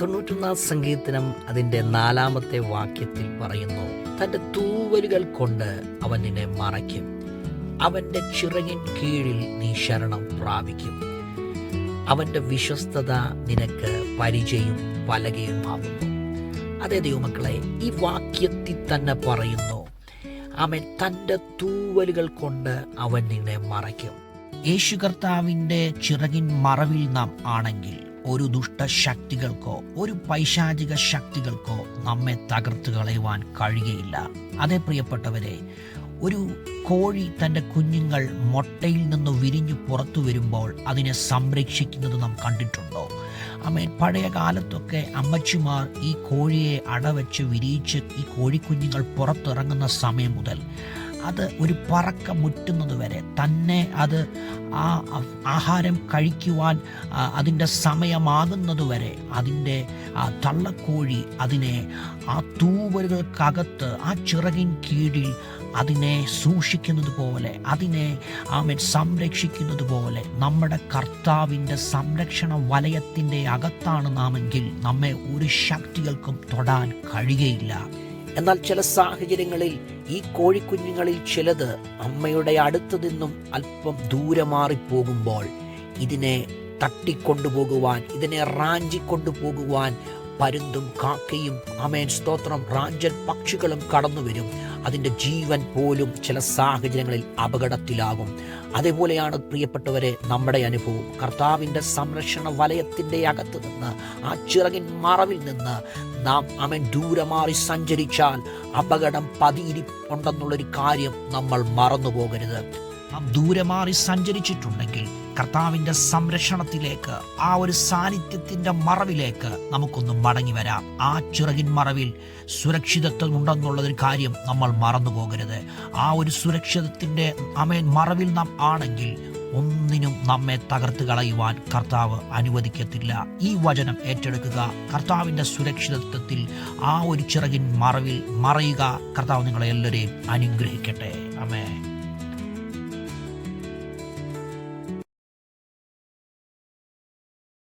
തൊണ്ണൂറ്റൊന്നാം സങ്കീർത്തനം അതിൻ്റെ 4-ാമത്തെ വാക്യത്തിൽ പറയുന്നു, തൻ്റെ തൂവലുകൾ കൊണ്ട് അവൻ നിന്നെ മറയ്ക്കും, അവൻ്റെ ചിറകിൻ കീഴിൽ നീ ശരണം പ്രാപിക്കും. അവൻ്റെ വിശ്വസ്തത നിനക്ക് പരിചയും പലകയുമാകുന്നു. അതേ ദൈവമക്കളെ, ഈ വാക്യത്തിൽ തന്നെ പറയുന്നു, അവൻ തൻ്റെ തൂവലുകൾ കൊണ്ട് അവൻ നിന്നെ മറയ്ക്കും. യേശു കർത്താവിൻ്റെ ചിറകിൻ മറവിൽ നാം ആണെങ്കിൽ ഒരു ദുഷ്ടശക്തികൾക്കോ ഒരു പൈശാചിക ശക്തികൾക്കോ നമ്മെ തകർത്ത് കളയുവാൻ കഴിയുകയില്ല. അതേ പ്രിയപ്പെട്ടവരെ, ഒരു കോഴി തൻ്റെ കുഞ്ഞുങ്ങൾ മുട്ടയിൽ നിന്ന് വിരിഞ്ഞു പുറത്തു വരുമ്പോൾ അതിനെ സംരക്ഷിക്കുന്നത് നാം കണ്ടിട്ടുണ്ടോ? പഴയ കാലത്തൊക്കെ അമ്മച്ചിമാർ ഈ കോഴിയെ അടവെച്ച് വിരിയിച്ച് ഈ കോഴിക്കുഞ്ഞുങ്ങൾ പുറത്തിറങ്ങുന്ന സമയം മുതൽ അത് ഒരു പറക്ക മുറ്റുന്നത് വരെ തന്നെ അത് ആ ആഹാരം കഴിക്കുവാൻ അതിൻ്റെ സമയമാകുന്നതുവരെ അതിൻ്റെ തള്ളക്കോഴി അതിനെ ആ തൂവലുകൾക്കകത്ത് ആ ചിറകിൻ കീഴിൽ അതിനെ സൂക്ഷിക്കുന്നത് പോലെ, അതിനെ സംരക്ഷിക്കുന്നത് പോലെ നമ്മുടെ കർത്താവിൻ്റെ സംരക്ഷണ വലയത്തിൻ്റെ അകത്താണ് നാമെങ്കിൽ നമ്മെ ഒരു ശക്തികൾക്കും തൊടാൻ കഴിയുകയില്ല. എന്നാൽ ചില സാഹചര്യങ്ങളിൽ ഈ കോഴിക്കുഞ്ഞുങ്ങളിൽ ചിലത് അമ്മയുടെ അടുത്തു നിന്നും അല്പം ദൂരെ മാറിപ്പോകുമ്പോൾ ഇതിനെ തട്ടിക്കൊണ്ടുപോകുവാൻ, ഇതിനെ റാഞ്ചിക്കൊണ്ടുപോകുവാൻ പരുന്തും കാക്കയും സ്തോത്രം റാഞ്ചൽ പക്ഷികളും കടന്നു വരും. അതിൻ്റെ ജീവൻ പോലും ചില സാഹചര്യങ്ങളിൽ അപകടത്തിലാകും. അതേപോലെയാണ് പ്രിയപ്പെട്ടവരെ നമ്മുടെ അനുഭവം. കർത്താവിൻ്റെ സംരക്ഷണ വലയത്തിൻ്റെ അകത്ത് നിന്ന്, ആ ചിറകിൻ മറവിൽ നിന്ന് നാം ദൂരെ മാറി സഞ്ചരിച്ചാൽ അപകടം പതിയിരിപ്പുണ്ടെന്നുള്ളൊരു കാര്യം നമ്മൾ മറന്നു പോകരുത്. നാം ദൂരെ മാറി സഞ്ചരിച്ചിട്ടുണ്ടെങ്കിൽ കർത്താവിൻ്റെ സംരക്ഷണത്തിലേക്ക്, ആ ഒരു സാന്നിധ്യത്തിൻ്റെ മറവിലേക്ക് നമുക്കൊന്ന് മടങ്ങി വരാം. ആ ചിറകിൻ മറവിൽ സുരക്ഷിതത്വം ഉണ്ടെന്നുള്ളൊരു കാര്യം നമ്മൾ മറന്നു പോകരുത്. ആ ഒരു സുരക്ഷിതത്തിൻ്റെ മറവിൽ നാം ആണെങ്കിൽ ഒന്നിനും നമ്മെ തകർത്ത് കളയുവാൻ കർത്താവ് അനുവദിക്കത്തില്ല. ഈ വചനം ഏറ്റെടുക്കുക. കർത്താവിൻ്റെ സുരക്ഷിതത്വത്തിൽ ആ ഒരു ചിറകിൻ മറവിൽ മറയുക. കർത്താവ് നിങ്ങളെ എല്ലാവരെയും അനുഗ്രഹിക്കട്ടെ. ആമേൻ.